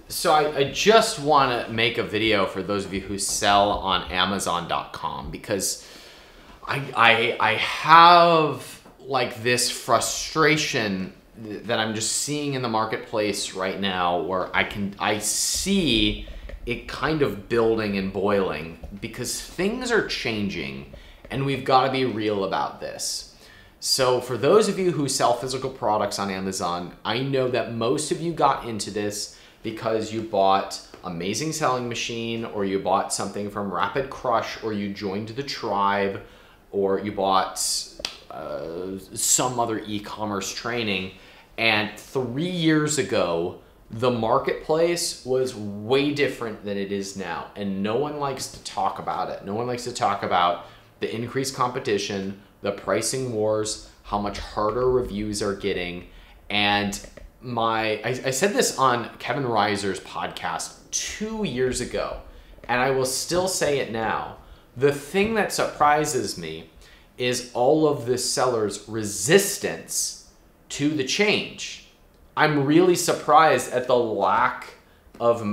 So I just want to make a video for those of you who sell on Amazon.com, because I have like this frustration that I'm just seeing in the marketplace right now, where I see it kind of building and boiling, because things are changing and we've got to be real about this. So for those of you who sell physical products on Amazon, I know that most of you got into this because you bought Amazing Selling Machine, or you bought something from Rapid Crush, or you joined the tribe, or you bought some other e-commerce training. And 3 years ago, the marketplace was way different than it is now. And no one likes to talk about it. No one likes to talk about the increased competition, the pricing wars, how much harder reviews are getting. And I said this on Kevin Reiser's podcast 2 years ago, and I will still say it now. The thing that surprises me is all of the sellers' resistance to the change. I'm really surprised at the lack of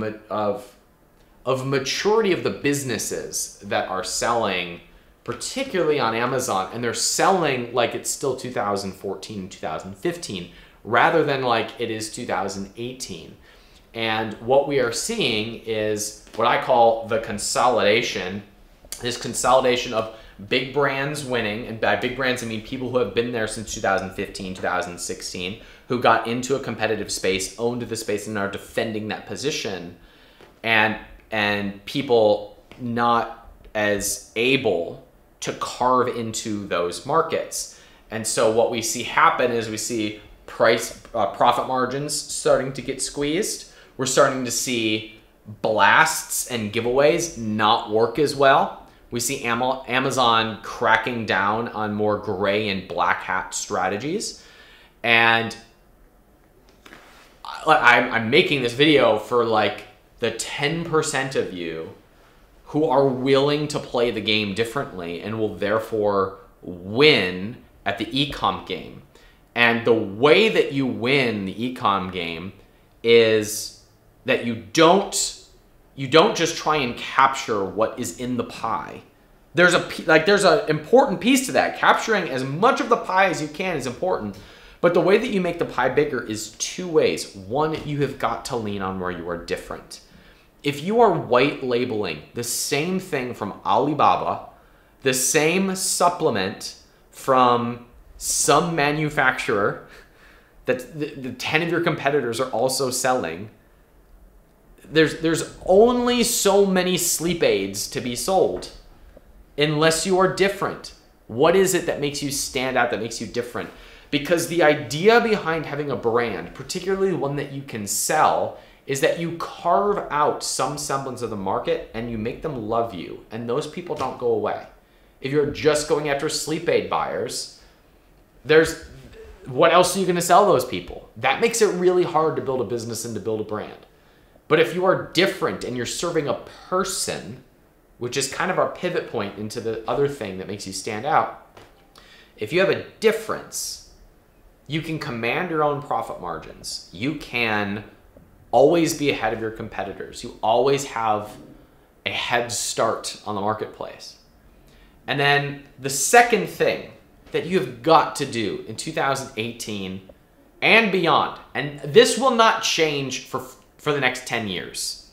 maturity of the businesses that are selling, particularly on Amazon, and they're selling like it's still 2014, 2015, rather than like it is 2018. And what we are seeing is what I call the consolidation, this consolidation of big brands winning. And by big brands, I mean people who have been there since 2015, 2016, who got into a competitive space, owned the space, and are defending that position, and people not as able to carve into those markets. And so what we see happen is we see profit margins starting to get squeezed. We're starting to see blasts and giveaways not work as well. We see Amazon cracking down on more gray and black hat strategies. And I'm making this video for like the 10% of you who are willing to play the game differently and will therefore win at the e-com game. And the way that you win the e-com game is that you don't just try and capture what is in the pie. There's an important piece to that. Capturing as much of the pie as you can is important. But the way that you make the pie bigger is two ways. One, you have got to lean on where you are different. If you are white labeling the same thing from Alibaba, the same supplement from some manufacturer that the 10 of your competitors are also selling, there's only so many sleep aids to be sold unless you are different. What is it that makes you stand out, that makes you different? Because the idea behind having a brand, particularly one that you can sell, is that you carve out some semblance of the market and you make them love you, and those people don't go away. If you're just going after sleep aid buyers, what else are you going to sell those people? That makes it really hard to build a business and to build a brand. But if you are different and you're serving a person, which is kind of our pivot point into the other thing that makes you stand out, if you have a difference, you can command your own profit margins. You can always be ahead of your competitors. You always have a head start on the marketplace. And then the second thing that you've got to do in 2018 and beyond, and this will not change for the next 10 years.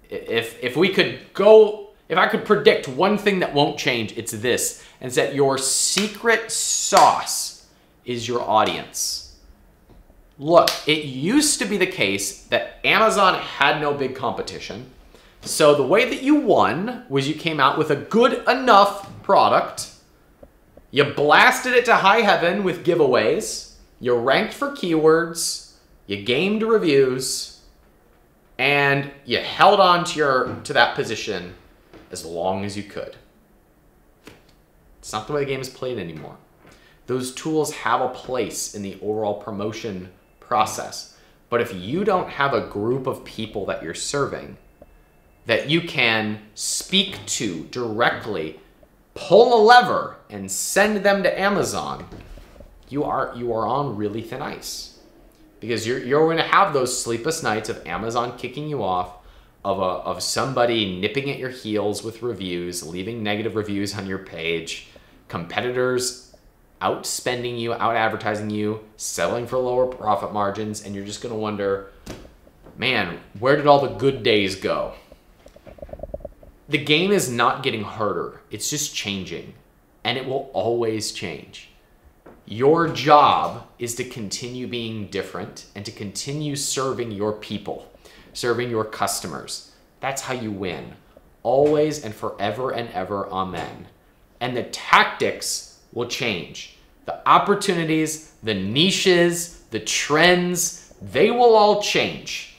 If I could predict one thing that won't change, it's this, and it's that your secret sauce is your audience. Look, it used to be the case that Amazon had no big competition. So the way that you won was you came out with a good enough product, you blasted it to high heaven with giveaways, you ranked for keywords, you gamed reviews, and you held on to that position as long as you could. It's not the way the game is played anymore. Those tools have a place in the overall promotion process. But if you don't have a group of people that you're serving that you can speak to directly, pull a lever, and send them to Amazon, you are on really thin ice. because you're going to have those sleepless nights of Amazon kicking you off, of somebody nipping at your heels with reviews, leaving negative reviews on your page, competitors outspending you, out advertising you, selling for lower profit margins, and you're just going to wonder, man, where did all the good days go? The game is not getting harder. It's just changing, and it will always change. Your job is to continue being different and to continue serving your people, serving your customers. That's how you win. Always and forever and ever, amen. And the tactics will change. The opportunities, the niches, the trends, they will all change.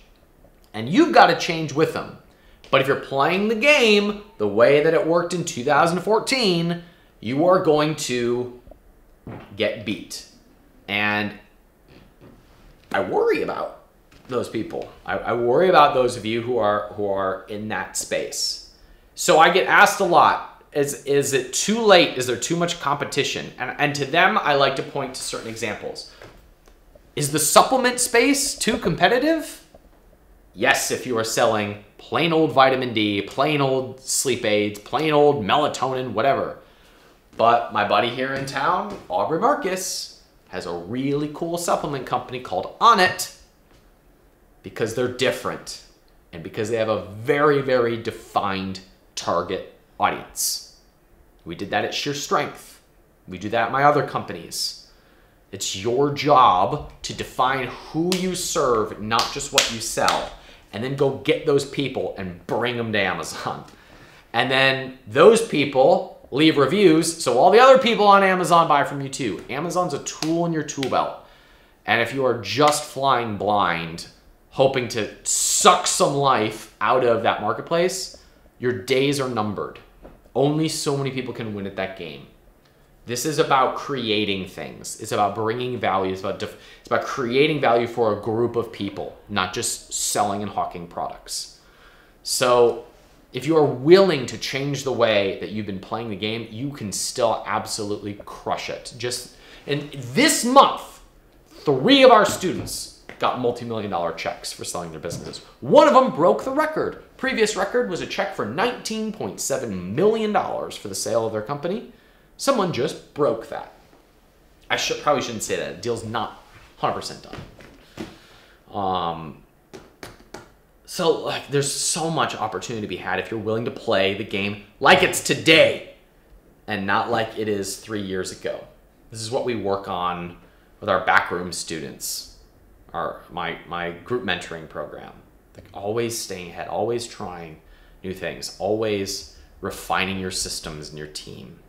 And you've got to change with them. But if you're playing the game the way that it worked in 2014, you are going to get beat. And I worry about those people. I worry about those of you who are in that space. So I get asked a lot, is it too late? Is there too much competition? And to them, I like to point to certain examples. Is the supplement space too competitive? Yes, if you are selling plain old vitamin D, plain old sleep aids, plain old melatonin, whatever. But my buddy here in town, Aubrey Marcus, has a really cool supplement company called Onnit, because they're different and because they have a very, very defined target audience. We did that at Sheer Strength. We do that at my other companies. It's your job to define who you serve, not just what you sell, and then go get those people and bring them to Amazon. And then those people leave reviews, so all the other people on Amazon buy from you too. Amazon's a tool in your tool belt. And if you are just flying blind, hoping to suck some life out of that marketplace, your days are numbered. Only so many people can win at that game. This is about creating things. It's about bringing value. It's about creating value for a group of people, not just selling and hawking products. So if you are willing to change the way that you've been playing the game, you can still absolutely crush it. Just in this month, 3 of our students got multi-million-dollar checks for selling their businesses. One of them broke the record. Previous record was a check for $19.7 million for the sale of their company. Someone just broke that. I probably shouldn't say that. The deal's not 100% done. So there's so much opportunity to be had if you're willing to play the game like it's today and not like it is 3 years ago. This is what we work on with our backroom students, my group mentoring program. Like always staying ahead, always trying new things, always refining your systems and your team.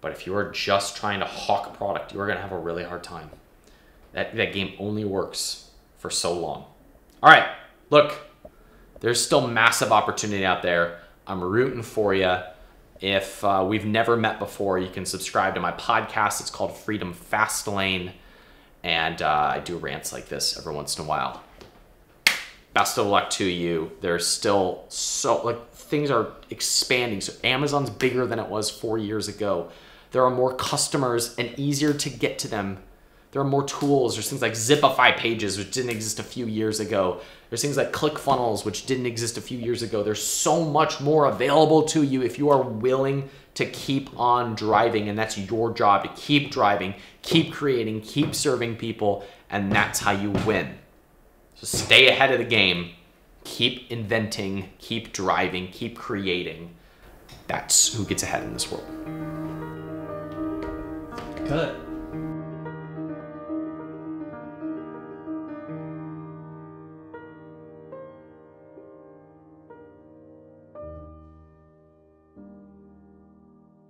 But if you are just trying to hawk a product, you are going to have a really hard time. That game only works for so long. All right, look, there's still massive opportunity out there. I'm rooting for you. If we've never met before, you can subscribe to my podcast. It's called Freedom Fastlane. And I do rants like this every once in a while. Best of luck to you. There's still things are expanding. So Amazon's bigger than it was 4 years ago. There are more customers and easier to get to them. There are more tools. There's things like Zipify pages, which didn't exist a few years ago. There's things like ClickFunnels, which didn't exist a few years ago. There's so much more available to you if you are willing to keep on driving, and that's your job, to keep driving, keep creating, keep serving people, and that's how you win. So stay ahead of the game, keep inventing, keep driving, keep creating. That's who gets ahead in this world. Good.